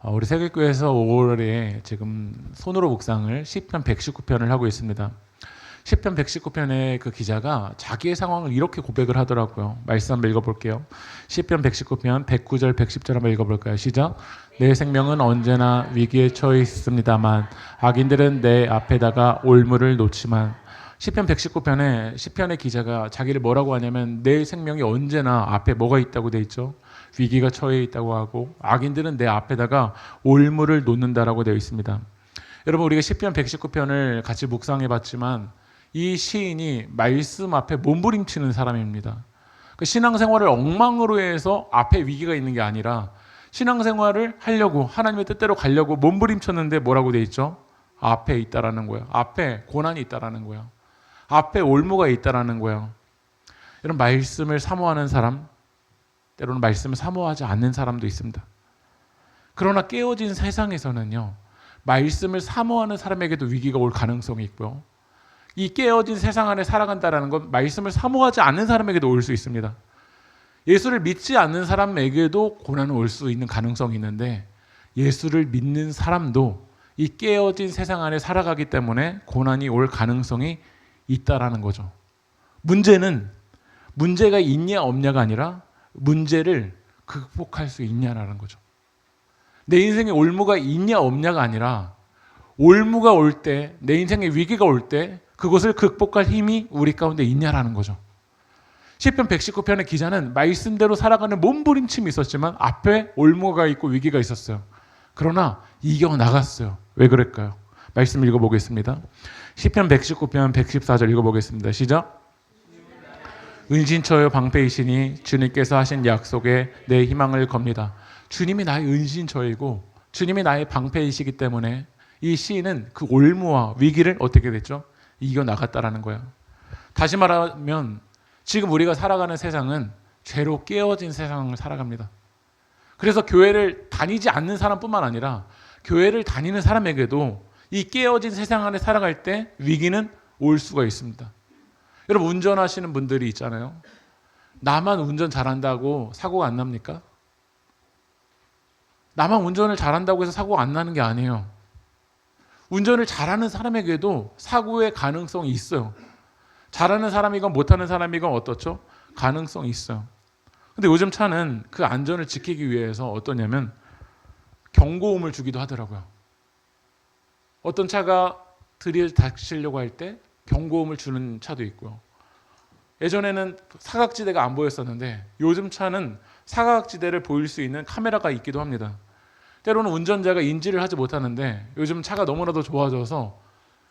우리 세계교회에서 5월에 지금 손으로 묵상을 시편 119편을 하고 있습니다. 시편 119편의 그 기자가 자기의 상황을 이렇게 고백을 하더라고요. 말씀 한번 읽어볼게요. 시편 119편 109절 110절 한번 읽어볼까요? 시작. 내 생명은 언제나 위기에 처해 있습니다만 악인들은 내 앞에다가 올무를 놓지만. 시편 119편에 시편의 기자가 자기를 뭐라고 하냐면 내 생명이 언제나 앞에 뭐가 있다고 돼 있죠? 위기가 처해 있다고 하고 악인들은 내 앞에다가 올무를 놓는다라고 되어 있습니다. 여러분, 우리가 시편 119편을 같이 묵상해 봤지만 이 시인이 말씀 앞에 몸부림치는 사람입니다. 그 신앙생활을 엉망으로 해서 앞에 위기가 있는 게 아니라 신앙생활을 하려고 하나님의 뜻대로 가려고 몸부림쳤는데 뭐라고 돼 있죠? 앞에 있다라는 거예요. 앞에 고난이 있다라는 거예요. 앞에 올무가 있다라는 거예요. 이런 말씀을 사모하는 사람, 때로는 말씀을 사모하지 않는 사람도 있습니다. 그러나 깨어진 세상에서는요, 말씀을 사모하는 사람에게도 위기가 올 가능성이 있고요. 이 깨어진 세상 안에 살아간다는 건 말씀을 사모하지 않는 사람에게도 올 수 있습니다. 예수를 믿지 않는 사람에게도 고난은 올 수 있는 가능성이 있는데 예수를 믿는 사람도 이 깨어진 세상 안에 살아가기 때문에 고난이 올 가능성이 있다라는 거죠. 문제가 있냐 없냐가 아니라 문제를 극복할 수 있냐라는 거죠. 내 인생에 올무가 있냐 없냐가 아니라 올무가 올 때, 내 인생에 위기가 올 때 그것을 극복할 힘이 우리 가운데 있냐라는 거죠. 시편 119편의 기자는 말씀대로 살아가는 몸부림침이 있었지만 앞에 올무가 있고 위기가 있었어요. 그러나 이겨나갔어요. 왜 그럴까요? 말씀 읽어보겠습니다. 시편 119편 114절 읽어보겠습니다. 시작. 은신처여 방패이시니 주님께서 하신 약속에 내 희망을 겁니다. 주님이 나의 은신처이고 주님이 나의 방패이시기 때문에 이 시인은 그 올무와 위기를 어떻게 됐죠? 이겨나갔다라는 거예요. 다시 말하면 지금 우리가 살아가는 세상은 죄로 깨어진 세상을 살아갑니다. 그래서 교회를 다니지 않는 사람뿐만 아니라 교회를 다니는 사람에게도 이 깨어진 세상 안에 살아갈 때 위기는 올 수가 있습니다. 여러분, 운전하시는 분들이 있잖아요. 나만 운전 잘한다고 사고가 안 납니까? 나만 운전을 잘한다고 해서 사고가 안 나는 게 아니에요. 운전을 잘하는 사람에게도 사고의 가능성이 있어요. 잘하는 사람이건 못하는 사람이건 어떻죠? 가능성이 있어요. 근데 요즘 차는 그 안전을 지키기 위해서 어떠냐면 경고음을 주기도 하더라고요. 어떤 차가 들이닥치려고 할 때 경고음을 주는 차도 있고요. 예전에는 사각지대가 안 보였었는데 요즘 차는 사각지대를 보일 수 있는 카메라가 있기도 합니다. 때로는 운전자가 인지를 하지 못하는데 요즘 차가 너무나도 좋아져서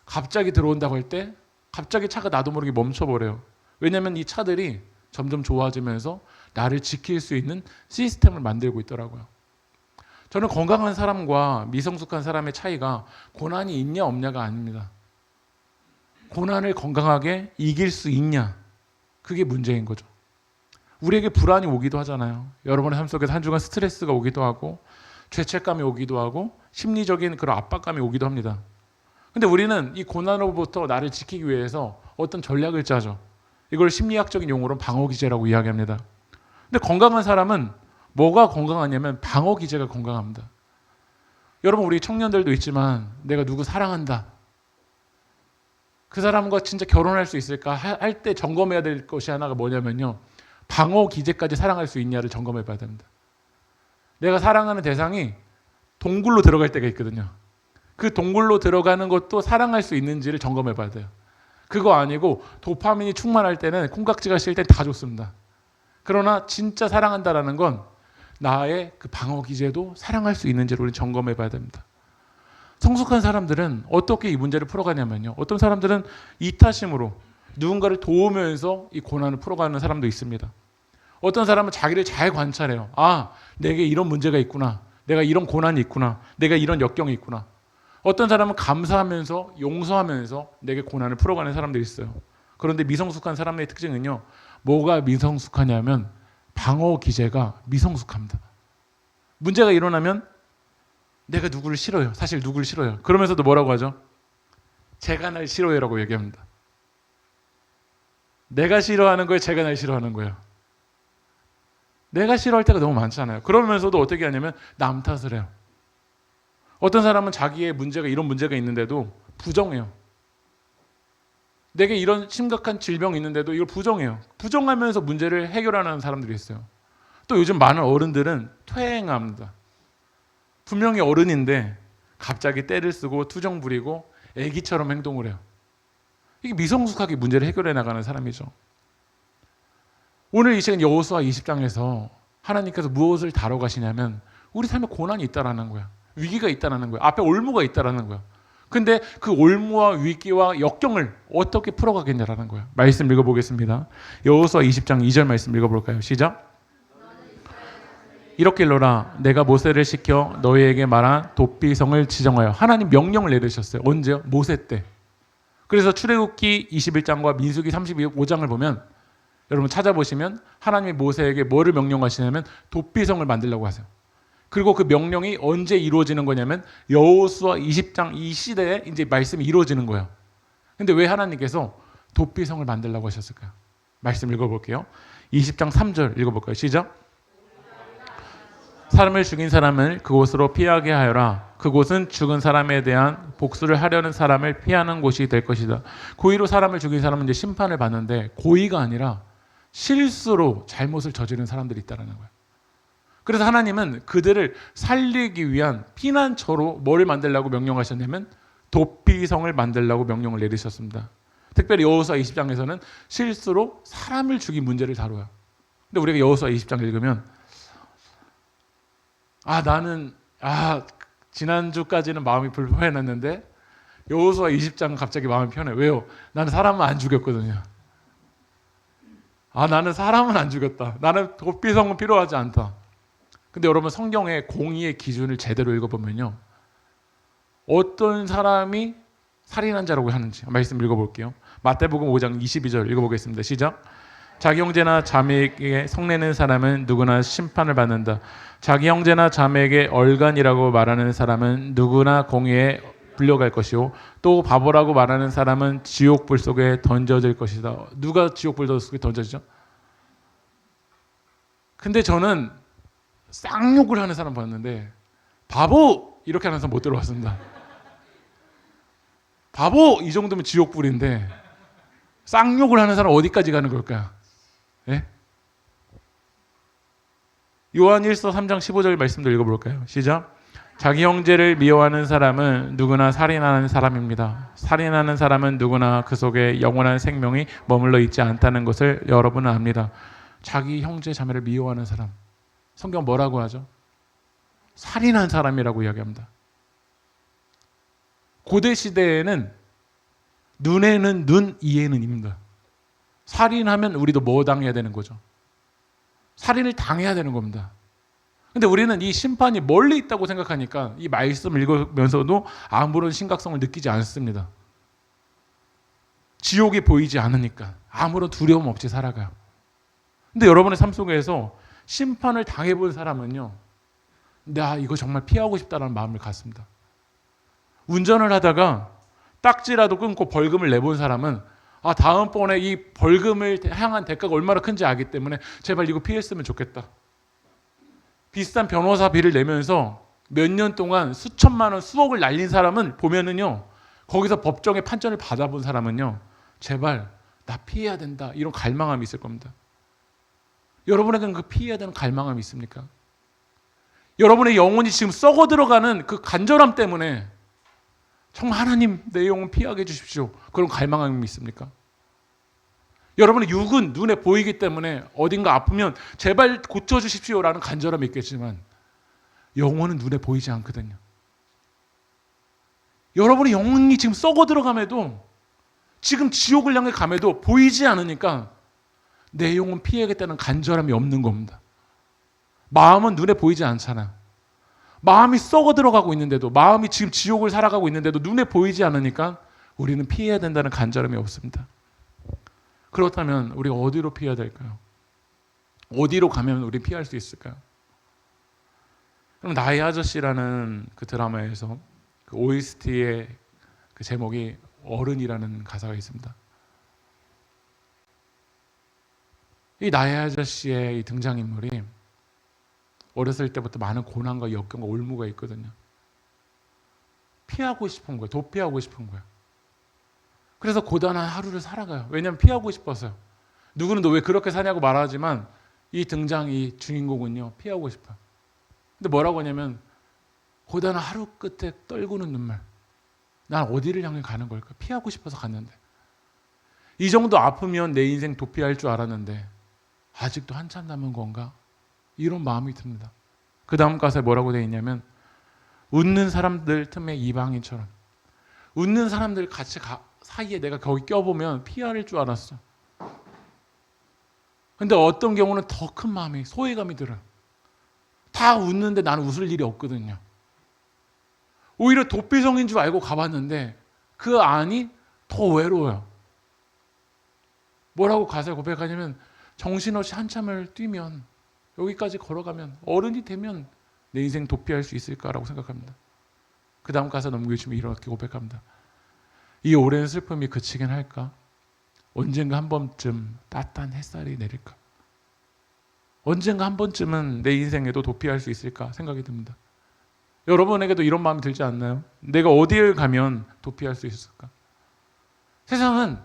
갑자기 들어온다고 할 때 갑자기 차가 나도 모르게 멈춰버려요. 왜냐하면 이 차들이 점점 좋아지면서 나를 지킬 수 있는 시스템을 만들고 있더라고요. 저는 건강한 사람과 미성숙한 사람의 차이가 고난이 있냐 없냐가 아닙니다. 고난을 건강하게 이길 수 있냐, 그게 문제인 거죠. 우리에게 불안이 오기도 하잖아요. 여러분의 삶 속에서 한 주간 스트레스가 오기도 하고 죄책감이 오기도 하고 심리적인 그런 압박감이 오기도 합니다. 근데 우리는 이 고난으로부터 나를 지키기 위해서 어떤 전략을 짜죠. 이걸 심리학적인 용어로 방어기제라고 이야기합니다. 근데 건강한 사람은 뭐가 건강하냐면 방어기제가 건강합니다. 여러분, 우리 청년들도 있지만 내가 누구 사랑한다, 그 사람과 진짜 결혼할 수 있을까 할 때 점검해야 될 것이 하나가 뭐냐면요, 방어기제까지 사랑할 수 있냐를 점검해 봐야 됩니다. 내가 사랑하는 대상이 동굴로 들어갈 때가 있거든요. 그 동굴로 들어가는 것도 사랑할 수 있는지를 점검해 봐야 돼요. 그거 아니고 도파민이 충만할 때는 콩깍지가 실 땐 다 좋습니다. 그러나 진짜 사랑한다라는 건 나의 그 방어 기제도 사랑할 수 있는지를 우리 점검해 봐야 됩니다. 성숙한 사람들은 어떻게 이 문제를 풀어가냐면요, 어떤 사람들은 이타심으로 누군가를 도우면서 이 고난을 풀어가는 사람도 있습니다. 어떤 사람은 자기를 잘 관찰해요. 아, 내게 이런 문제가 있구나. 내가 이런 고난이 있구나. 내가 이런 역경이 있구나. 어떤 사람은 감사하면서 용서하면서 내게 고난을 풀어가는 사람들이 있어요. 그런데 미성숙한 사람의 특징은요, 뭐가 미성숙하냐면 방어 기제가 미성숙합니다. 문제가 일어나면 내가 누구를 싫어요. 사실 누구를 싫어요. 그러면서도 뭐라고 하죠? 제가 날 싫어요라고 얘기합니다. 내가 싫어하는 거예요? 제가 날 싫어하는 거예요? 내가 싫어할 때가 너무 많잖아요. 그러면서도 어떻게 하냐면 남 탓을 해요. 어떤 사람은 자기의 문제가 이런 문제가 있는데도 부정해요. 내게 이런 심각한 질병이 있는데도 이걸 부정해요. 부정하면서 문제를 해결하는 사람들이 있어요. 또 요즘 많은 어른들은 퇴행합니다. 분명히 어른인데 갑자기 떼를 쓰고 투정 부리고 애기처럼 행동을 해요. 이게 미성숙하게 문제를 해결해 나가는 사람이죠. 오늘 이 시간 여호수아 20장에서 하나님께서 무엇을 다뤄가시냐면 우리 삶에 고난이 있다라는 거야. 위기가 있다라는 거야. 앞에 올무가 있다라는 거야. 근데 그 올무와 위기와 역경을 어떻게 풀어가겠냐라는 거야. 말씀 읽어보겠습니다. 여호수아 20장 2절 말씀 읽어볼까요? 시작. 이렇게 일러라. 내가 모세를 시켜 너희에게 말한 돛비성을 지정하여. 하나님 명령을 내리셨어요. 언제요? 모세 때. 그래서 출애굽기 21장과 민수기 35장을 보면 여러분 찾아보시면 하나님이 모세에게 뭐를 명령하시냐면 돛비성을 만들라고 하세요. 그리고 그 명령이 언제 이루어지는 거냐면 여호수아 20장 이 시대에 이제 말씀이 이루어지는 거예요. 근데 왜 하나님께서 돛비성을 만들라고 하셨을까요? 말씀 읽어볼게요. 20장 3절 읽어볼까요? 시작. 사람을 죽인 사람을 그곳으로 피하게 하여라. 그곳은 죽은 사람에 대한 복수를 하려는 사람을 피하는 곳이 될 것이다. 고의로 사람을 죽인 사람은 이제 심판을 받는데 고의가 아니라 실수로 잘못을 저지른 사람들이 있다는 거예요. 그래서 하나님은 그들을 살리기 위한 피난처로 뭘 만들라고 명령하셨냐면 돛비성을 만들라고 명령을 내리셨습니다. 특별히 여호수아 20장에서는 실수로 사람을 죽인 문제를 다뤄요. 근데 우리가 여호수아 20장 읽으면 나는 지난주까지는 마음이 불편했는데 여호수아 20장은 갑자기 마음이 편해. 왜요? 나는 사람은 안 죽였거든요. 나는 사람은 안 죽였다. 나는 돛비성은 필요하지 않다. 근데 여러분 성경의 공의의 기준을 제대로 읽어보면요. 어떤 사람이 살인한 자라고 하는지 말씀 읽어볼게요. 마태복음 5장 22절 읽어보겠습니다. 시작. 자기 형제나 자매에게 성내는 사람은 누구나 심판을 받는다. 자기 형제나 자매에게 얼간이라고 말하는 사람은 누구나 공의에 불려갈 것이요. 또 바보라고 말하는 사람은 지옥불 속에 던져질 것이다. 누가 지옥불 속에 던져지죠? 근데 저는 쌍욕을 하는 사람 봤는데 바보! 이렇게 하는 사람 못 들어봤습니다. 바보! 이 정도면 지옥불인데 쌍욕을 하는 사람 어디까지 가는 걸까요? 예? 요한 1서 3장 15절 말씀도 읽어볼까요? 시작. 자기 형제를 미워하는 사람은 누구나 살인하는 사람입니다. 살인하는 사람은 누구나 그 속에 영원한 생명이 머물러 있지 않다는 것을 여러분은 압니다. 자기 형제 자매를 미워하는 사람, 성경 뭐라고 하죠? 살인한 사람이라고 이야기합니다. 고대 시대에는 눈에는 눈, 이에는 입니다. 살인하면 우리도 뭐 당해야 되는 거죠? 살인을 당해야 되는 겁니다. 근데 우리는 이 심판이 멀리 있다고 생각하니까 이 말씀을 읽으면서도 아무런 심각성을 느끼지 않습니다. 지옥이 보이지 않으니까 아무런 두려움 없이 살아가요. 근데 여러분의 삶 속에서 심판을 당해본 사람은요, 나 이거 정말 피하고 싶다는 마음을 갖습니다. 운전을 하다가 딱지라도 끊고 벌금을 내본 사람은 다음번에 이 벌금을 향한 대가가 얼마나 큰지 알기 때문에 제발 이거 피했으면 좋겠다. 비싼 변호사비를 내면서 몇 년 동안 수천만 원, 수억을 날린 사람은 보면은요, 거기서 법정의 판정을 받아본 사람은요, 제발 나 피해야 된다 이런 갈망함이 있을 겁니다. 여러분에게는 그 피해야 되는 갈망함이 있습니까? 여러분의 영혼이 지금 썩어 들어가는 그 간절함 때문에 정말 하나님 내 영혼 피하게 해주십시오. 그런 갈망함이 있습니까? 여러분의 육은 눈에 보이기 때문에 어딘가 아프면 제발 고쳐주십시오라는 간절함이 있겠지만 영혼은 눈에 보이지 않거든요. 여러분의 영혼이 지금 썩어 들어감에도 지금 지옥을 향해 감에도 보이지 않으니까 내 영혼 피해야겠다는 간절함이 없는 겁니다. 마음은 눈에 보이지 않잖아요. 마음이 썩어 들어가고 있는데도, 마음이 지금 지옥을 살아가고 있는데도 눈에 보이지 않으니까 우리는 피해야 된다는 간절함이 없습니다. 그렇다면 우리가 어디로 피해야 될까요? 어디로 가면 우리 피할 수 있을까요? 그럼 나의 아저씨라는 그 드라마에서 그 OST의 그 제목이 어른이라는 가사가 있습니다. 이 나의 아저씨의 이 등장인물이 어렸을 때부터 많은 고난과 역경과 올무가 있거든요. 피하고 싶은 거예요. 도피하고 싶은 거예요. 그래서 고단한 하루를 살아가요. 왜냐하면 피하고 싶어서요. 누구는 너 왜 그렇게 사냐고 말하지만 이 등장 이 주인공은요. 피하고 싶어요. 근데 뭐라고 하냐면 고단한 하루 끝에 떨구는 눈물. 난 어디를 향해 가는 걸까? 피하고 싶어서 갔는데. 이 정도 아프면 내 인생 도피할 줄 알았는데 아직도 한참 남은 건가? 이런 마음이 듭니다. 그 다음 가사에 뭐라고 되어 있냐면 웃는 사람들 틈에 이방인처럼 웃는 사람들 같이 사이에 내가 거기 껴보면 피할 줄 알았어. 근데 어떤 경우는 더 큰 마음이 소외감이 들어요. 다 웃는데 나는 웃을 일이 없거든요. 오히려 도피성인 줄 알고 가봤는데 그 안이 더 외로워요. 뭐라고 가사에 고백하냐면 정신없이 한참을 뛰면 여기까지 걸어가면 어른이 되면 내 인생 도피할 수 있을까라고 생각합니다. 그 다음 가사 넘겨주시면 이렇게 고백합니다. 이 오랜 슬픔이 그치긴 할까? 언젠가 한 번쯤 따뜻한 햇살이 내릴까? 언젠가 한 번쯤은 내 인생에도 도피할 수 있을까 생각이 듭니다. 여러분에게도 이런 마음이 들지 않나요? 내가 어디에 가면 도피할 수 있을까? 세상은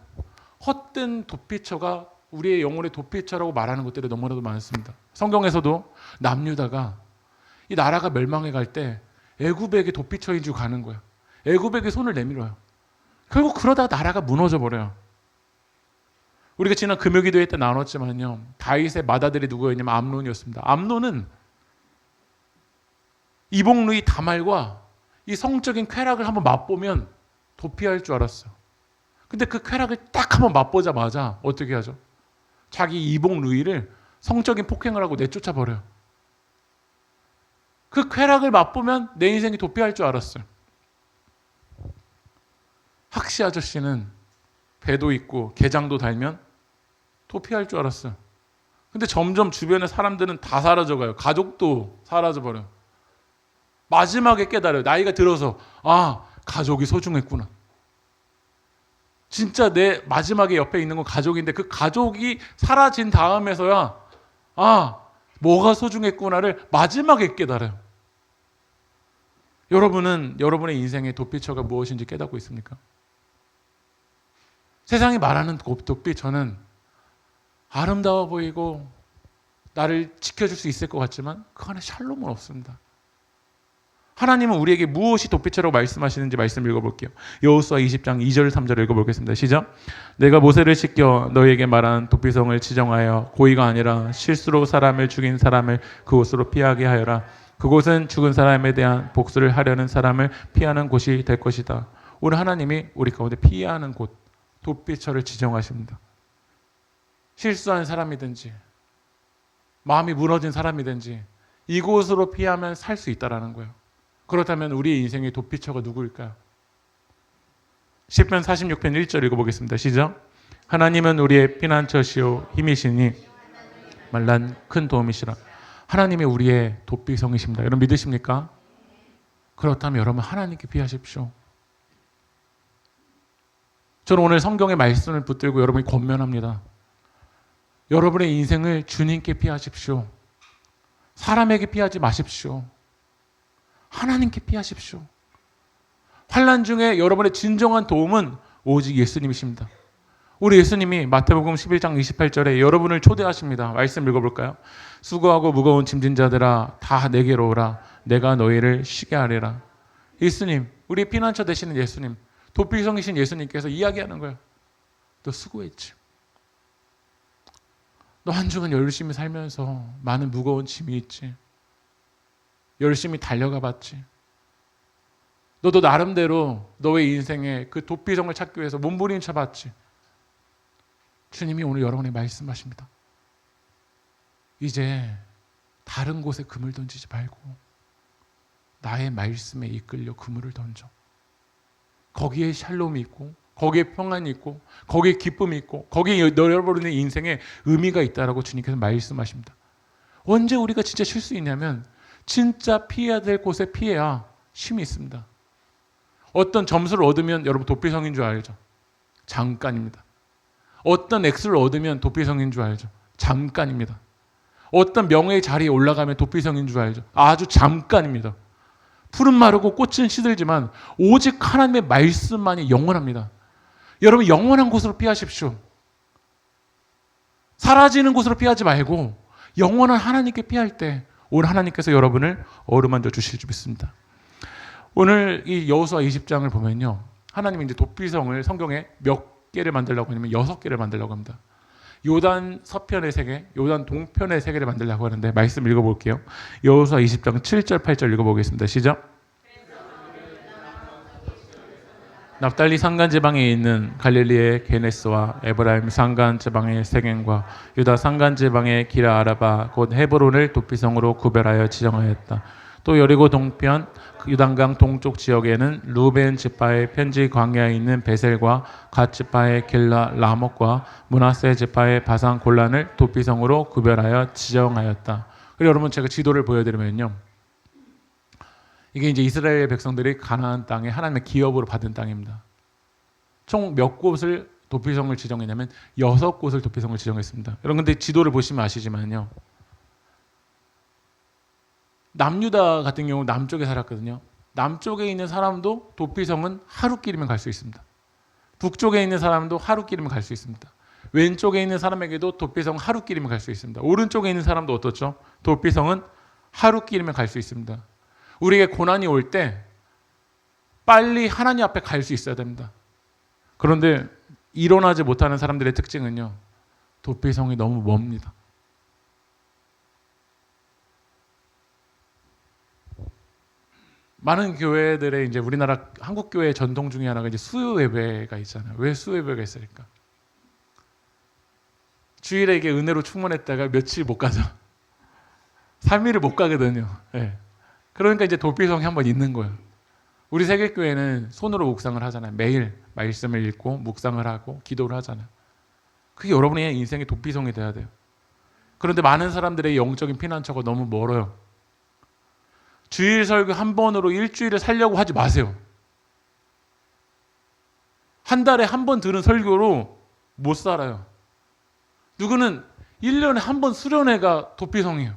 헛된 도피처가 우리의 영혼의 도피처라고 말하는 것들이 너무나도 많습니다. 성경에서도 남유다가 이 나라가 멸망해 갈 때 애굽에게 도피처인 줄 가는 거야. 애굽에게 손을 내밀어요. 결국 그러다가 나라가 무너져 버려요. 우리가 지난 금요기도회 때 나눴지만요. 다윗의 맏아들이 누구였냐면 암논이었습니다. 암논은 이복루이 다말과 이 성적인 쾌락을 한번 맛보면 도피할 줄 알았어요. 근데 그 쾌락을 딱 한번 맛보자마자 어떻게 하죠? 자기 이복 루이를 성적인 폭행을 하고 내쫓아 버려요. 그 쾌락을 맛보면 내 인생이 도피할 줄 알았어요. 학시 아저씨는 배도 있고 게장도 달면 도피할 줄 알았어요. 근데 점점 주변의 사람들은 다 사라져가요. 가족도 사라져버려요. 마지막에 깨달아요. 나이가 들어서 가족이 소중했구나. 진짜 내 마지막에 옆에 있는 건 가족인데 그 가족이 사라진 다음에서야 뭐가 소중했구나를 마지막에 깨달아요. 여러분은 여러분의 인생의 도피처가 무엇인지 깨닫고 있습니까? 세상이 말하는 도피처는 아름다워 보이고 나를 지켜줄 수 있을 것 같지만 그 안에 샬롬은 없습니다. 하나님은 우리에게 무엇이 도피처라고 말씀하시는지 말씀 읽어볼게요. 여호수아 20장 2절 3절 읽어보겠습니다. 시작. 내가 모세를 시켜 너희에게 말한 도피성을 지정하여 고의가 아니라 실수로 사람을 죽인 사람을 그곳으로 피하게 하여라. 그곳은 죽은 사람에 대한 복수를 하려는 사람을 피하는 곳이 될 것이다. 오늘 하나님이 우리 가운데 피해야 하는 곳, 도피처를 지정하십니다. 실수한 사람이든지 마음이 무너진 사람이든지 이곳으로 피하면 살 수 있다라는 거예요. 그렇다면 우리의 인생의 도피처가 누구일까요? 시편 46편 1절 읽어보겠습니다. 시작. 하나님은 우리의 피난처시오 힘이시니 말란 큰 도움이시라. 하나님이 우리의 도피성이십니다. 여러분 믿으십니까? 그렇다면 여러분 하나님께 피하십시오. 저는 오늘 성경의 말씀을 붙들고 여러분이 권면합니다. 여러분의 인생을 주님께 피하십시오. 사람에게 피하지 마십시오. 하나님께 피하십시오. 환난 중에 여러분의 진정한 도움은 오직 예수님이십니다. 우리 예수님이 마태복음 11장 28절에 여러분을 초대하십니다. 말씀 읽어볼까요? 수고하고 무거운 짐진 자들아 다 내게로 오라. 내가 너희를 쉬게 하리라. 예수님, 우리 피난처 되시는 예수님, 도피성이신 예수님께서 이야기하는 거예요. 너 수고했지. 너 한 주간 열심히 살면서 많은 무거운 짐이 있지. 열심히 달려가 봤지. 너도 나름대로 너의 인생에 그 도피성을 찾기 위해서 몸부림쳐 봤지. 주님이 오늘 여러분에게 말씀하십니다. 이제 다른 곳에 그물 던지지 말고 나의 말씀에 이끌려 그물을 던져. 거기에 샬롬이 있고 거기에 평안이 있고 거기에 기쁨이 있고 거기에 여러분의 인생에 의미가 있다라고 주님께서 말씀하십니다. 언제 우리가 진짜 쉴 수 있냐면 진짜 피해야 될 곳에 피해야 쉼이 있습니다. 어떤 점수를 얻으면 여러분 도피성인 줄 알죠? 잠깐입니다. 어떤 액수를 얻으면 도피성인 줄 알죠? 잠깐입니다. 어떤 명예의 자리에 올라가면 도피성인 줄 알죠? 아주 잠깐입니다. 풀은 마르고 꽃은 시들지만 오직 하나님의 말씀만이 영원합니다. 여러분 영원한 곳으로 피하십시오. 사라지는 곳으로 피하지 말고 영원한 하나님께 피할 때 오늘 하나님께서 여러분을 어루만져 주실 줄 믿습니다. 오늘 이 여호수아 20장을 보면요. 하나님이 이제 도피성을 성경에 몇 개를 만들려고 하냐면 6개를 만들려고 합니다. 요단 서편의 3개, 요단 동편의 3개를 만들려고 하는데 말씀 읽어볼게요. 여호수아 20장 7절 8절 읽어보겠습니다. 시작. 납달리 산간 지방에 있는 갈릴리의 게네스와 에브라임 산간 지방의 세겜과 유다 산간 지방의 기라 아라바 곧 헤브론을 도피성으로 구별하여 지정하였다. 또 여리고 동편 유단강 동쪽 지역에는 루벤 지파의 편지 광야에 있는 베셀과 갓 지파의 길라 라목과 므낫세 지파의 바산 골란을 도피성으로 구별하여 지정하였다. 그리고 여러분 제가 지도를 보여드리면요. 이게 이제 이스라엘 백성들이 가나안 땅에 하나님의 기업으로 받은 땅입니다. 총 몇 곳을 도피성을 지정했냐면 6곳을 도피성을 지정했습니다. 여러분 근데 지도를 보시면 아시지만요. 남유다 같은 경우 남쪽에 살았거든요. 남쪽에 있는 사람도 도피성은 하루길이면 갈 수 있습니다. 북쪽에 있는 사람도 하루길이면 갈 수 있습니다. 왼쪽에 있는 사람에게도 도피성 하루길이면 갈 수 있습니다. 오른쪽에 있는 사람도 어떻죠? 도피성은 하루길이면 갈 수 있습니다. 우리에게 고난이 올 때 빨리 하나님 앞에 갈 수 있어야 됩니다. 그런데 일어나지 못하는 사람들의 특징은요. 도피성이 너무 멉니다. 많은 교회들의 이제 우리나라 한국 교회의 전통 중에 하나가 이제 수요 예배가 있잖아요. 왜 수요 예배가 있으니까? 주일에 이게 은혜로 충만했다가 며칠 못 가죠. 3일을 못 가거든요. 네. 그러니까 이제 도피성이 한번 있는 거예요. 우리 세계교회는 손으로 묵상을 하잖아요. 매일 말씀을 읽고 묵상을 하고 기도를 하잖아요. 그게 여러분의 인생의 도피성이 돼야 돼요. 그런데 많은 사람들의 영적인 피난처가 너무 멀어요. 주일 설교 한 번으로 일주일을 살려고 하지 마세요. 한 달에 한 번 들은 설교로 못 살아요. 누구는 1년에 한 번 수련회가 도피성이에요.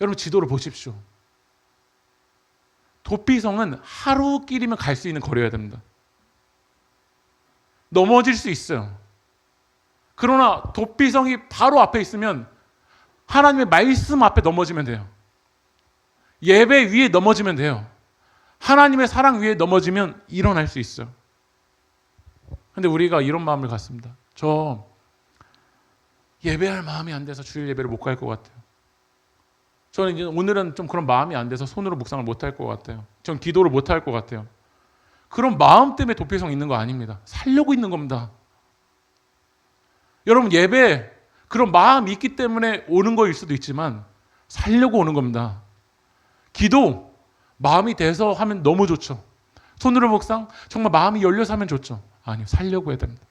여러분 지도를 보십시오. 도피성은 하루길이면 갈 수 있는 거리여야 됩니다. 넘어질 수 있어요. 그러나 도피성이 바로 앞에 있으면 하나님의 말씀 앞에 넘어지면 돼요. 예배 위에 넘어지면 돼요. 하나님의 사랑 위에 넘어지면 일어날 수 있어요. 근데 우리가 이런 마음을 갖습니다. 저 예배할 마음이 안 돼서 주일 예배를 못 갈 것 같아요. 저는 이제 오늘은 좀 그런 마음이 안 돼서 손으로 묵상을 못 할 것 같아요. 전 기도를 못 할 것 같아요. 그런 마음 때문에 도피성 있는 거 아닙니다. 살려고 있는 겁니다. 여러분 예배 그런 마음이 있기 때문에 오는 거일 수도 있지만 살려고 오는 겁니다. 기도 마음이 돼서 하면 너무 좋죠. 손으로 묵상 정말 마음이 열려서 하면 좋죠. 아니요. 살려고 해야 됩니다.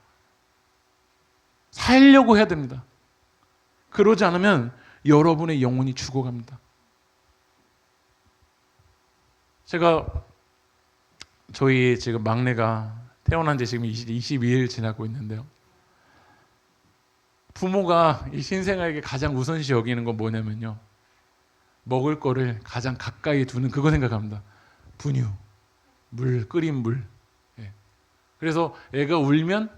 살려고 해야 됩니다. 그러지 않으면 여러분의 영혼이 죽어갑니다. 제가 저희 지금 막내가 태어난 지 지금 22일 지나고 있는데요. 부모가 이 신생아에게 가장 우선시 여기는 건 뭐냐면요. 먹을 거를 가장 가까이 두는 그거 생각합니다. 분유, 물, 끓인 물. 예. 그래서 애가 울면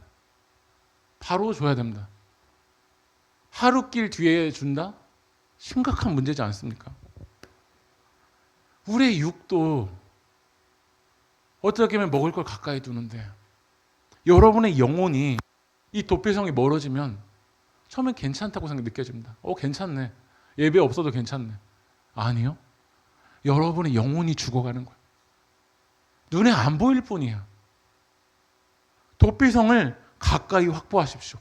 바로 줘야 됩니다. 하루길 뒤에 준다? 심각한 문제지 않습니까? 우리의 육도 어떻게 하면 먹을 걸 가까이 두는데 여러분의 영혼이 이 도피성이 멀어지면 처음엔 괜찮다고 느껴집니다. 괜찮네. 예배 없어도 괜찮네. 아니요. 여러분의 영혼이 죽어가는 거예요. 눈에 안 보일 뿐이야. 도피성을 가까이 확보하십시오.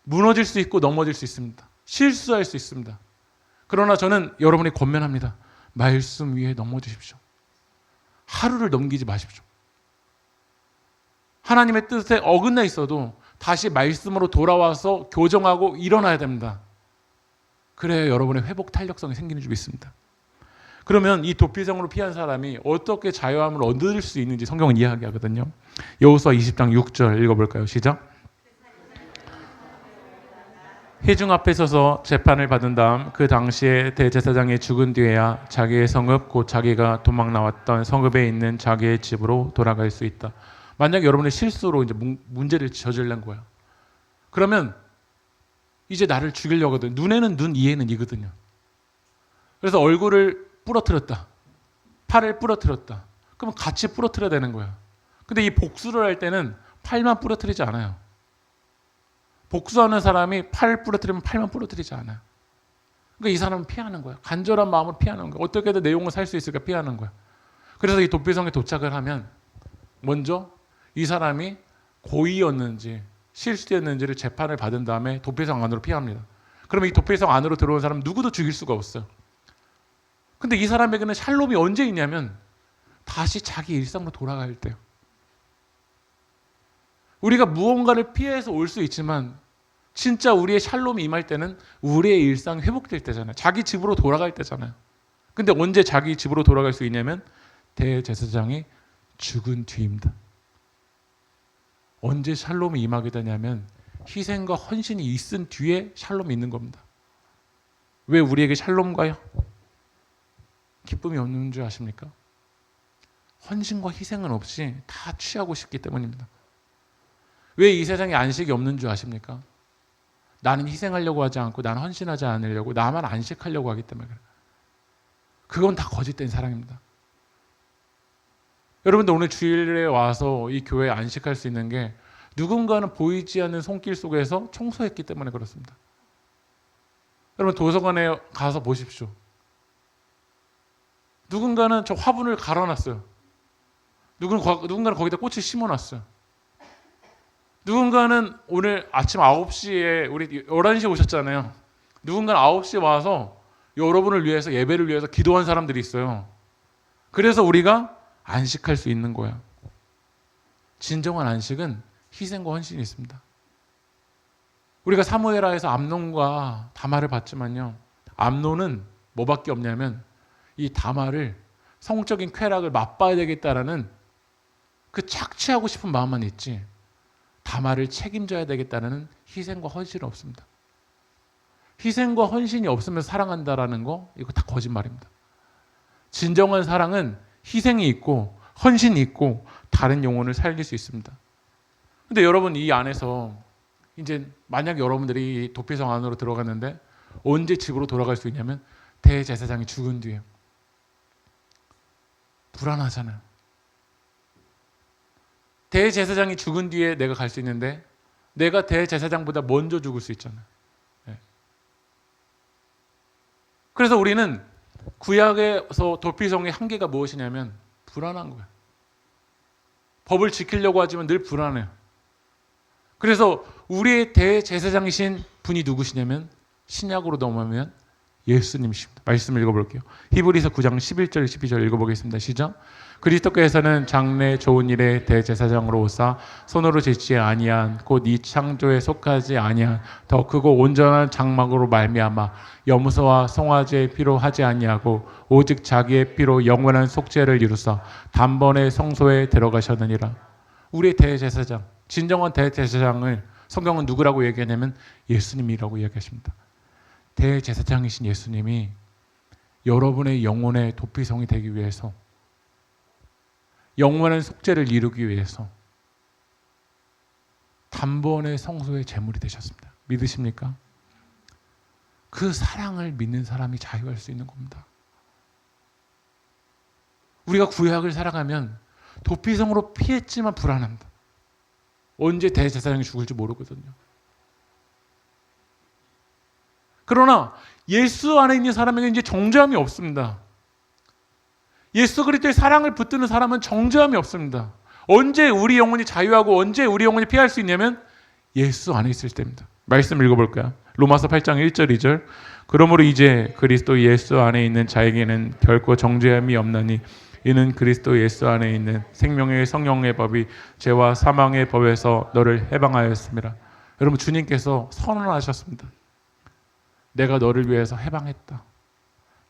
무너질 수 있고 넘어질 수 있습니다. 실수할 수 있습니다. 그러나 저는 여러분이 권면합니다. 말씀 위에 넘어지십시오. 하루를 넘기지 마십시오. 하나님의 뜻에 어긋나 있어도 다시 말씀으로 돌아와서 교정하고 일어나야 됩니다. 그래야 여러분의 회복 탄력성이 생기는 줄 믿습니다. 그러면 이 도피성으로 피한 사람이 어떻게 자유함을 얻을 수 있는지 성경은 이야기하거든요. 여호수아 20장 6절 읽어볼까요? 시작. 회중 앞에 서서 재판을 받은 다음 그 당시에 대제사장이 죽은 뒤에야 자기의 성읍 곧 자기가 도망 나왔던 성읍에 있는 자기의 집으로 돌아갈 수 있다. 만약 여러분의 실수로 이제 문제를 저질른 거야. 그러면 이제 나를 죽이려고 하거든. 눈에는 눈, 이에는 이거든요. 그래서 얼굴을 부러뜨렸다. 팔을 부러뜨렸다. 그러면 같이 부러뜨려야 되는 거야. 근데 이 복수를 할 때는 팔만 부러뜨리지 않아요. 복수하는 사람이 팔을 부러뜨리면 팔만 부러뜨리지 않아요. 그러니까 이 사람은 피하는 거야. 간절한 마음으로 피하는 거야. 어떻게든 내용을 살 수 있을까 피하는 거야. 그래서 이 도피성에 도착을 하면 먼저 이 사람이 고의였는지 실수였는지를 재판을 받은 다음에 도피성 안으로 피합니다. 그러면 이 도피성 안으로 들어온 사람 누구도 죽일 수가 없어요. 근데 이 사람에게는 샬롬이 언제 있냐면 다시 자기 일상으로 돌아갈 때요. 우리가 무언가를 피해서 올 수 있지만 진짜 우리의 샬롬이 임할 때는 우리의 일상이 회복될 때잖아요. 자기 집으로 돌아갈 때잖아요. 근데 언제 자기 집으로 돌아갈 수 있냐면 대제사장이 죽은 뒤입니다. 언제 샬롬이 임하게 되냐면 희생과 헌신이 있은 뒤에 샬롬이 있는 겁니다. 왜 우리에게 샬롬과 기쁨이 없는 줄 아십니까? 헌신과 희생은 없이 다 취하고 싶기 때문입니다. 왜 이 세상에 안식이 없는 줄 아십니까? 나는 희생하려고 하지 않고 나는 헌신하지 않으려고 나만 안식하려고 하기 때문에 그래요. 그건 다 거짓된 사랑입니다. 여러분들 오늘 주일에 와서 이 교회에 안식할 수 있는 게 누군가는 보이지 않는 손길 속에서 청소했기 때문에 그렇습니다. 여러분 도서관에 가서 보십시오. 누군가는 저 화분을 갈아놨어요. 누군가는 거기다 꽃을 심어놨어요. 누군가는 오늘 아침 9시에 우리 11시에 오셨잖아요. 누군가는 9시에 와서 여러분을 위해서 예배를 위해서 기도한 사람들이 있어요. 그래서 우리가 안식할 수 있는 거야. 진정한 안식은 희생과 헌신이 있습니다. 우리가 사무엘하에서 암논과 다말을 봤지만요. 암논은 뭐밖에 없냐면 이 다말을 성적인 쾌락을 맛봐야 되겠다라는 그 착취하고 싶은 마음만 있지 다말을 책임져야 되겠다는 희생과 헌신은 없습니다. 희생과 헌신이 없으면 사랑한다라는 거 이거 다 거짓말입니다. 진정한 사랑은 희생이 있고 헌신이 있고 다른 영혼을 살릴 수 있습니다. 근데 여러분 이 안에서 이제 만약 여러분들이 도피성 안으로 들어갔는데 언제 집으로 돌아갈 수 있냐면 대제사장이 죽은 뒤에 불안하잖아요. 대제사장이 죽은 뒤에 내가 갈 수 있는데 내가 대제사장보다 먼저 죽을 수 있잖아요. 네. 그래서 우리는 구약에서 도피성의 한계가 무엇이냐면 불안한 거예요. 법을 지키려고 하지만 늘 불안해요. 그래서 우리의 대제사장이신 분이 누구시냐면 신약으로 넘어가면 예수님이십니다. 말씀 읽어볼게요. 히브리서 9장 11절 12절 읽어보겠습니다. 시작. 그리스도께서는 장래 좋은 일의 대제사장으로 오사 손으로 짓지 아니한 곧 이 창조에 속하지 아니한 더 크고 온전한 장막으로 말미암아 염소와 송아지의 피로 하지 아니하고 오직 자기의 피로 영원한 속죄를 이루사 단번에 성소에 들어가셨느니라. 우리의 대제사장, 진정한 대제사장을 성경은 누구라고 얘기하냐면 예수님이라고 이야기하십니다. 대제사장이신 예수님이 여러분의 영혼의 도피성이 되기 위해서 영원한 속죄를 이루기 위해서 단번에 성소의 제물이 되셨습니다. 믿으십니까? 그 사랑을 믿는 사람이 자유할 수 있는 겁니다. 우리가 구약을 살아가면 도피성으로 피했지만 불안합니다. 언제 대제사장이 죽을지 모르거든요. 그러나 예수 안에 있는 사람에게 이제 정죄함이 없습니다. 예수 그리스도의 사랑을 붙드는 사람은 정죄함이 없습니다. 언제 우리 영혼이 자유하고 언제 우리 영혼이 피할 수 있냐면 예수 안에 있을 때입니다. 말씀 읽어볼까요? 로마서 8장 1절 2절. 그러므로 이제 그리스도 예수 안에 있는 자에게는 결코 정죄함이 없나니 이는 그리스도 예수 안에 있는 생명의 성령의 법이 죄와 사망의 법에서 너를 해방하였습니다. 여러분 주님께서 선언하셨습니다. 내가 너를 위해서 해방했다.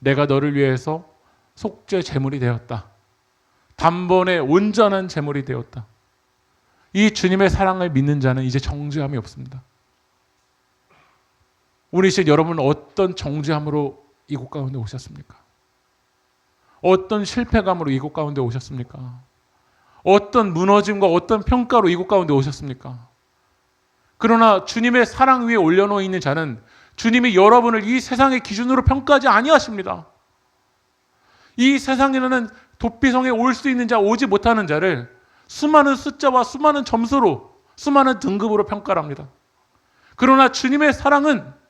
내가 너를 위해서 속죄 제물이 되었다. 단번에 온전한 제물이 되었다. 이 주님의 사랑을 믿는 자는 이제 정죄함이 없습니다. 오늘 이 시간 여러분은 어떤 정죄함으로 이곳 가운데 오셨습니까? 어떤 실패감으로 이곳 가운데 오셨습니까? 어떤 무너짐과 어떤 평가로 이곳 가운데 오셨습니까? 그러나 주님의 사랑 위에 올려놓여 있는 자는 주님이 여러분을 이 세상의 기준으로 평가하지 아니하십니다. 이 세상에는 도피성에 올 수 있는 자, 오지 못하는 자를 수많은 숫자와 수많은 점수로, 수많은 등급으로 평가를 합니다. 그러나 주님의 사랑은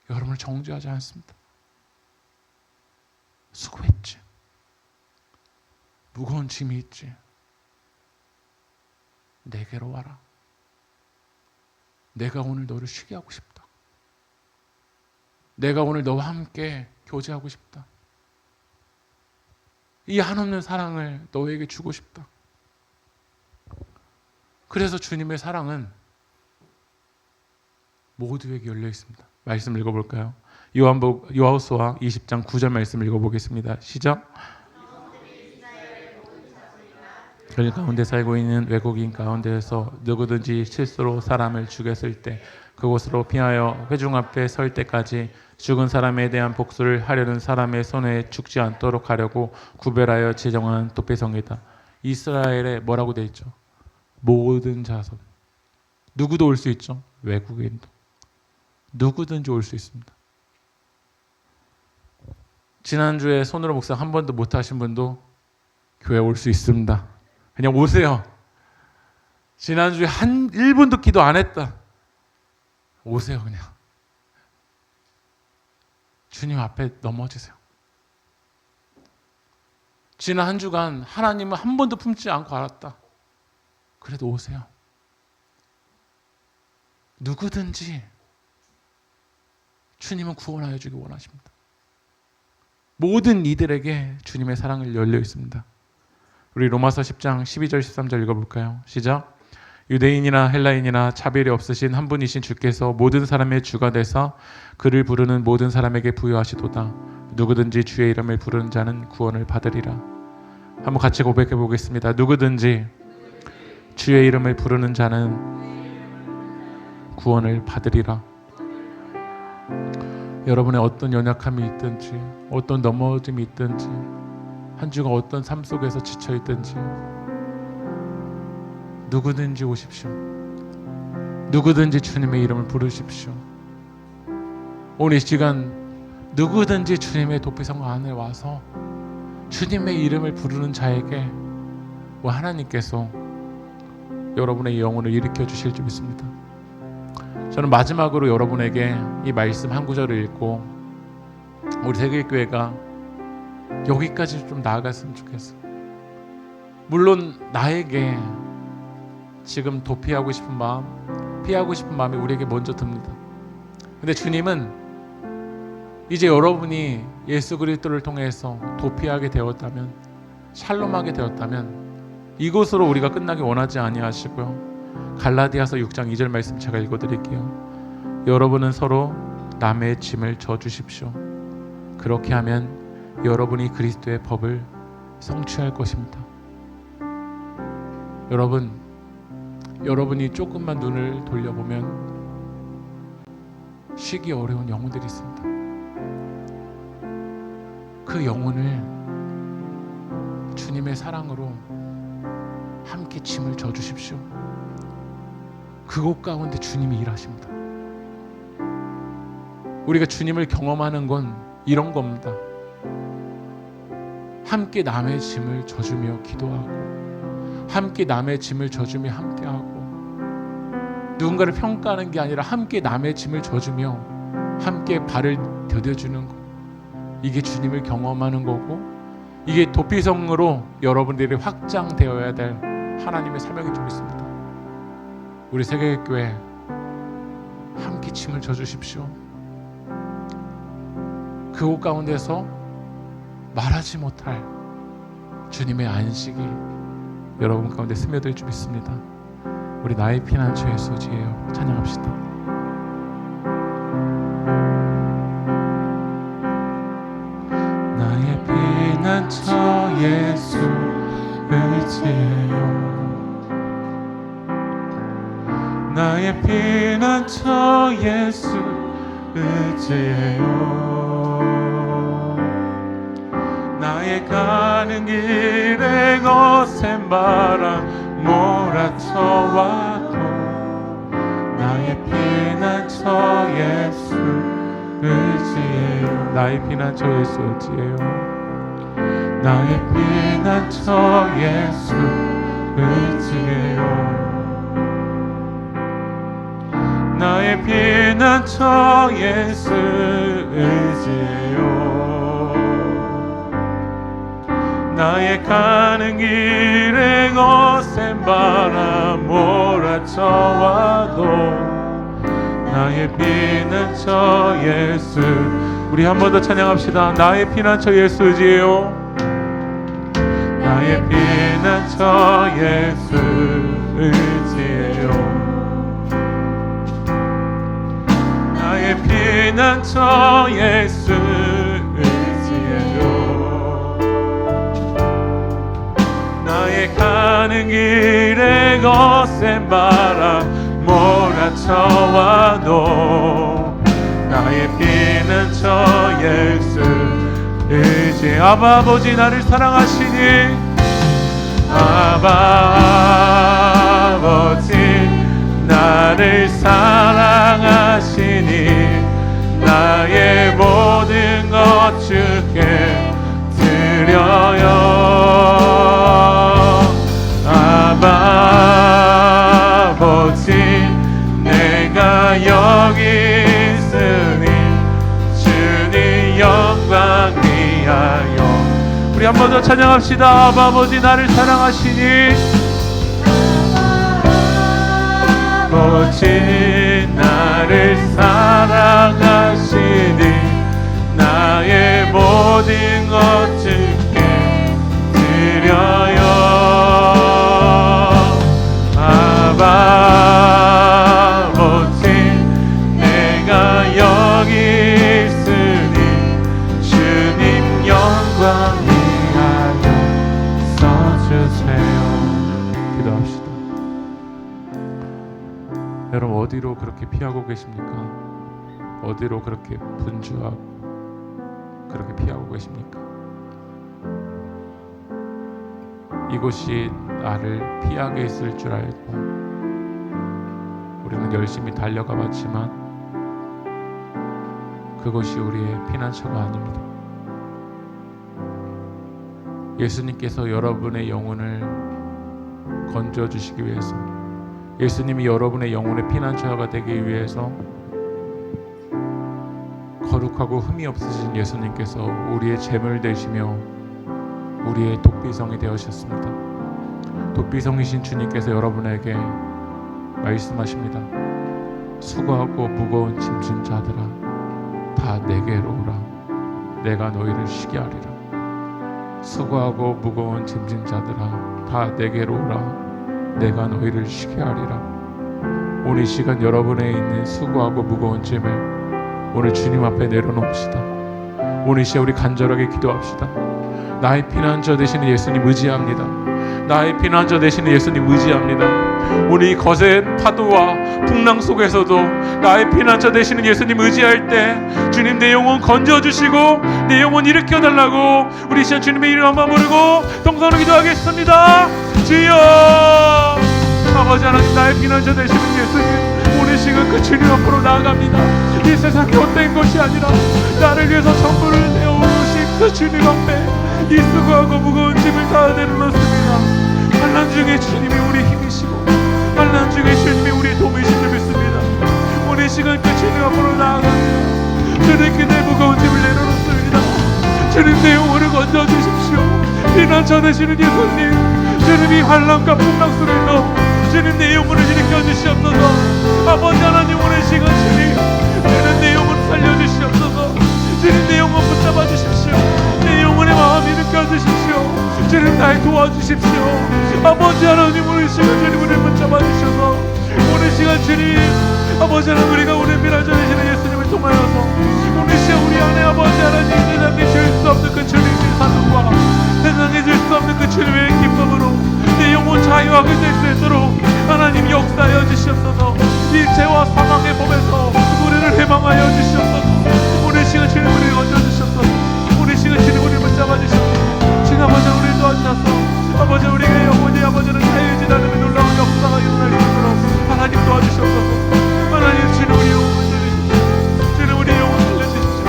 여러분을 정죄하지 않습니다. 수고했지. 무거운 짐이 있지. 내게로 와라. 내가 오늘 너를 쉬게 하고 싶다. 내가 오늘 너와 함께 교제하고 싶다. 이 한없는 사랑을 너에게 주고 싶다. 그래서 주님의 사랑은 모두에게 열려 있습니다. 말씀 읽어볼까요? 요하우스와 20장 9절 말씀 읽어보겠습니다. 시작. 그 가운데 살고 있는 외국인 가운데에서 누구든지 실수로 사람을 죽였을 때 그곳으로 피하여 회중 앞에 설 때까지 죽은 사람에 대한 복수를 하려는 사람의 손에 죽지 않도록 하려고 구별하여 지정한 도피성이다. 이스라엘에 뭐라고 되어 있죠? 모든 자손. 누구도 올 수 있죠. 외국인도. 누구든지 올 수 있습니다. 지난주에 손으로 묵상 한 번도 못 하신 분도 교회 올 수 있습니다. 그냥 오세요. 지난주에 한 1분도 기도 안 했다. 오세요 그냥. 주님 앞에 넘어지세요. 지난 한 주간 하나님은 한 번도 품지 않고 알았다. 그래도 오세요. 누구든지 주님은 구원하여 주기 원하십니다. 모든 이들에게 주님의 사랑을 열려 있습니다. 우리 로마서 10장 12절 13절 읽어볼까요? 시작. 유대인이나 헬라인이나 차별이 없으신 한 분이신 주께서 모든 사람의 주가 되사 그를 부르는 모든 사람에게 부여하시도다. 누구든지 주의 이름을 부르는 자는 구원을 받으리라. 한번 같이 고백해 보겠습니다. 누구든지 주의 이름을 부르는 자는 구원을 받으리라. 여러분의 어떤 연약함이 있든지 어떤 넘어짐이 있든지 한 주가 어떤 삶 속에서 지쳐 있든지 누구든지 오십시오. 누구든지 주님의 이름을 부르십시오. 오늘 이 시간 누구든지 주님의 도피성 안에 와서 주님의 이름을 부르는 자에게 하나님께서 여러분의 영혼을 일으켜 주실 줄 믿습니다. 저는 마지막으로 여러분에게 이 말씀 한 구절을 읽고 우리 세계교회가 여기까지 좀 나아갔으면 좋겠어요. 물론 나에게 지금 도피하고 싶은 마음, 피하고 싶은 마음이 우리에게 먼저 듭니다. 근데 주님은 이제 여러분이 예수 그리스도를 통해서 도피하게 되었다면, 샬롬하게 되었다면 이곳으로 우리가 끝나기 원하지 아니하시고요. 갈라디아서 6장 2절 말씀 제가 읽어드릴게요. 여러분은 서로 남의 짐을 져주십시오. 그렇게 하면 여러분이 그리스도의 법을 성취할 것입니다. 여러분이 조금만 눈을 돌려보면 쉬기 어려운 영혼들이 있습니다. 그 영혼을 주님의 사랑으로 함께 짐을 져주십시오. 그곳 가운데 주님이 일하십니다. 우리가 주님을 경험하는 건 이런 겁니다. 함께 남의 짐을 져주며 기도하고, 함께 남의 짐을 져주며 함께하고, 누군가를 평가하는 게 아니라 함께 남의 짐을 져주며 함께 발을 디뎌주는 것, 이게 주님을 경험하는 거고, 이게 도피성으로 여러분들이 확장되어야 될 하나님의 사명이 좀 있습니다. 우리 세계교회 함께 짐을 져주십시오. 그곳 가운데서 말하지 못할 주님의 안식이 여러분 가운데 스며들 줄 믿습니다. 우리 나의 피난처 예수지예요. 찬양합시다. 나의 피난처 예수 의지해요. 나의 피난처 예수 의지해요. 나의 가는 길에 거센 바람 몰아쳐와도 나의 피난처 예수 의지해요. 나의 피난처 예수 의지해요. 나의 피난처 예수 의지해요. 나의 피난처 예수 의지해요. 나의 가는 길에 거센 바람 몰아쳐와도 나의 피난처 예수. 우리 한 번 더 찬양합시다. 나의 피난처 예수 의지해요. 나의 피난처 예수 의지해요. 나의 피난처 예수 의지해요. 나의 가는 길에 거센 바람 몰아쳐와도 나의 피난처 예수 의지. 아바 아버지 나를 사랑하시니 아바 아버지 나를 사랑하시니 나의 모든 것 주께 드려요. 아바 아버지 내가 여기 있으니 주님 영광 위하여. 우리 한 번 더 찬양합시다. 아바 아버지 나를 사랑하시니 아버지 나를 사랑하시니 나의 모든 것 주께 드려요. 아바 아버지 내가 여기 있으니 주님 영광 위하여 써주세요. 기도합시다. 여러분 어디로 그렇게 피하고 계십니까? 어디로 그렇게 분주하고 그렇게 피하고 계십니까? 이곳이 나를 피하게 있을 줄 알고 우리는 열심히 달려가 봤지만 그것이 우리의 피난처가 아닙니다. 예수님께서 여러분의 영혼을 건져주시기 위해서, 예수님이 여러분의 영혼의 피난처가 되기 위해서 거룩하고 흠이 없으신 예수님께서 우리의 재물 되시며 우리의 독비성이 되어주셨습니다. 독비성이신 주님께서 여러분에게 말씀하십니다. 수고하고 무거운 짐진 자들아 다 내게로 오라. 내가 너희를 쉬게 하리라. 수고하고 무거운 짐진 자들아 다 내게로 오라. 내가 너희를 쉬게 하리라. 오늘 이 시간 여러분에 있는 수고하고 무거운 짐을 오늘 주님 앞에 내려놓읍시다. 오늘 이 시간 우리 간절하게 기도합시다. 나의 피난처 되시는 예수님 의지합니다. 나의 피난처 되시는 예수님 의지합니다. 오늘 이 거센 파도와 풍랑 속에서도 나의 피난처 되시는 예수님 의지할 때 주님 내 영혼 건져주시고 내 영혼 일으켜달라고 우리 시간 주님의 이름 한번 부르고 동성으로 기도하겠습니다. 주여 아버지 하나님 나의 피난처 되시는 예수님 오늘 시간 그 주님 앞으로 나아갑니다. 이 세상에 헛된 것이 아니라 나를 위해서 전부를 내어오신 그 주님 앞에 이 수고하고 무거운 짐을 다 내려놓습니다. 환난 중에 주님이 우리 힘이시고 환난 중에 주님이 우리 도움이신 줄 믿습니다. 오늘 시간 그 주님 앞으로 나아갑니다. 주님께 내 무거운 짐을 내려놓습니다. 주님 내 영혼을 건져주십시오. 피난처 되시는 예수님 주님이 환난과 풍랑 속에서 주님 내 영혼을 일으켜주시옵소서. 아버지 하나님 오늘 시간 주님 내 영혼 살려주시옵소서. 주님 내 영혼 붙잡아 주십시오. 내 영혼의 마음 일으켜 주십시오. 주님 날 도와주십시오. 아버지 하나님 오늘 시간 주님 우리를 붙잡아 주셔서 오늘 시간 주님 아버지 하나님 우리가 오늘 피난처 되시는 예수님을 통하여서 오늘 시간 우리 안에 아버지 하나님 세상에 줄 수 없는 그 주님의 사랑과 세상에 줄 수 없는 그 주님의 기쁨으로 내 영혼 자유하게 될 수 있도록 하나님 역사하여 주시옵소서. 이 죄와 사망의 법에서 우리를 해방 임하여 주시옵소서. 오늘 시간 주님 우리를 건져 주시옵소서. 오늘 시간 주님 우리를 붙잡아 주시옵소서. 주님 아버지 우리를 도와주셔서 아버지 우리가 영원히 아버지는 자유지 않으면 놀라운 역사가 일어날 수 있도록 하나님 도와주시옵소서. 하나님 주님 우리 영혼 살려주십시오. 주님 우리 영혼 살려주십시오.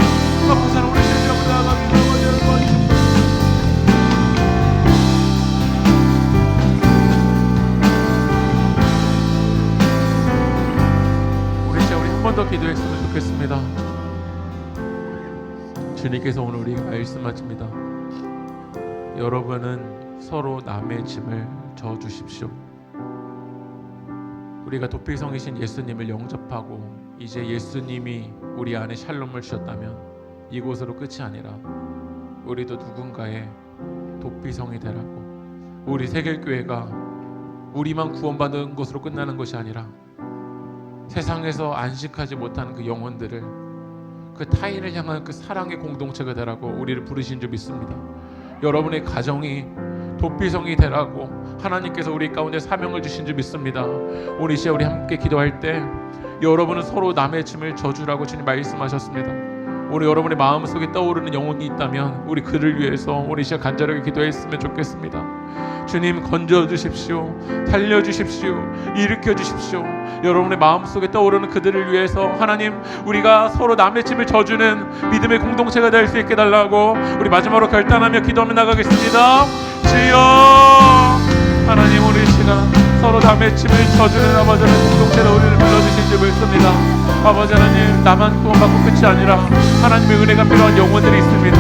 아버지 우리 신령을 나아가며 아버지를 도와주십시오. 우리 진짜 우리 한 번 더 기도했으면 좋겠습니다. 주님께서 오늘 우리에게 말씀하십니다. 여러분은 서로 남의 짐을 져주십시오. 우리가 도피성이신 예수님을 영접하고 이제 예수님이 우리 안에 샬롬을 주셨다면 이곳으로 끝이 아니라 우리도 누군가의 도피성이 되라고, 우리 세길교회가 우리만 구원받는 것으로 끝나는 것이 아니라 세상에서 안식하지 못하는 그 영혼들을, 그 타인을 향한 그 사랑의 공동체가 되라고 우리를 부르신 줄 믿습니다. 여러분의 가정이 도피성이 되라고 하나님께서 우리 가운데 사명을 주신 줄 믿습니다. 오늘 시에 우리 함께 기도할 때 여러분은 서로 남의 짐을 져주라고 주님 말씀하셨습니다. 오늘 여러분의 마음속에 떠오르는 영혼이 있다면 우리 그를 위해서 오늘 시에 간절하게 기도했으면 좋겠습니다. 주님 건져주십시오. 살려주십시오. 일으켜주십시오. 여러분의 마음속에 떠오르는 그들을 위해서 하나님 우리가 서로 남의 짐을 져주는 믿음의 공동체가 될 수 있게 달라고 우리 마지막으로 결단하며 기도하며 나가겠습니다. 주여, 하나님 우리 이 시간 서로 남의 짐을 져주는 아버지 하나님 공동체로 우리를 불러주신 줄 믿습니다. 아버지 하나님 나만 구원받고 끝이 아니라 하나님의 은혜가 필요한 영혼들이 있습니다.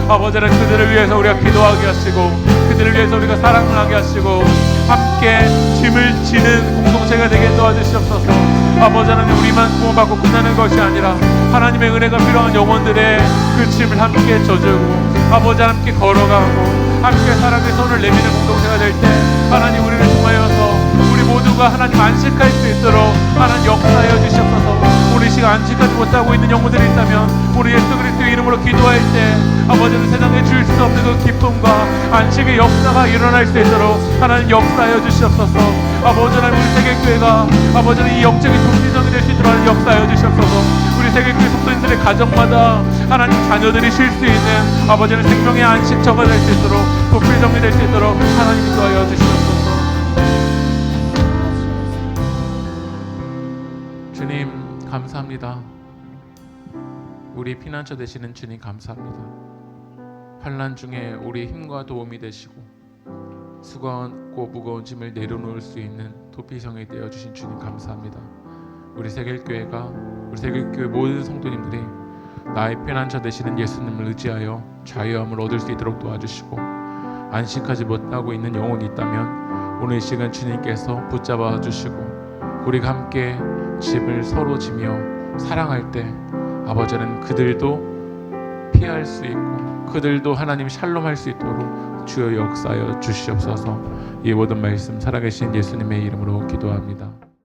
아버지 하나님 그들을 위해서 우리가 기도하게 하시고 그들을 위해서 우리가 사랑을 하게 하시고 함께 짐을 지는 공동체가 되게 도와주시옵소서. 아버지 하나님 우리만 구원받고 끝나는 것이 아니라 하나님의 은혜가 필요한 영혼들의 그 짐을 함께 져주고 아버지 함께 걸어가고 함께 사랑의 손을 내미는 공동체가 될 때 하나님 우리를 통하여서 우리 모두가 하나님 안식할 수 있도록 하나님 역사하여 주시옵소서. 우리 시간 안식하지 못하고 있는 영혼들이 있다면 우리 예수 그리스도의 이름으로 기도할 때 아버지는 세상에 줄 수 없는 그 기쁨과 안식의 역사가 일어날 수 있도록 하나님 역사하여 주시옵소서. 아버지 하나님 우리 세계교회가 아버지는 이 영적인 독립성이 될 수 있도록 하나님 역사하여 주시옵소서. 우리 세계교회 성도님들의 가정마다 하나님 자녀들이 쉴 수 있는 아버지는 생명의 안식처가 될 수 있도록 독립성이 될 수 있도록 하나님 인도하여 주시옵소서. 주님 감사합니다. 우리 피난처 되시는 주님 감사합니다. 환난 중에 우리의 힘과 도움이 되시고 수고하고 무거운 짐을 내려놓을 수 있는 도피성이 되어주신 주님 감사합니다. 우리 세길교회가 우리 세길교회 모든 성도님들이 나의 피난처 되시는 예수님을 의지하여 자유함을 얻을 수 있도록 도와주시고 안식하지 못하고 있는 영혼이 있다면 오늘 이 시간 주님께서 붙잡아 주시고 우리가 함께 짐을 서로 지며 사랑할 때 아버지는 그들도 피할 수 있고 그들도 하나님 샬롬할 수 있도록 주여 역사하여 주시옵소서. 이 모든 말씀 살아계신 예수님의 이름으로 기도합니다.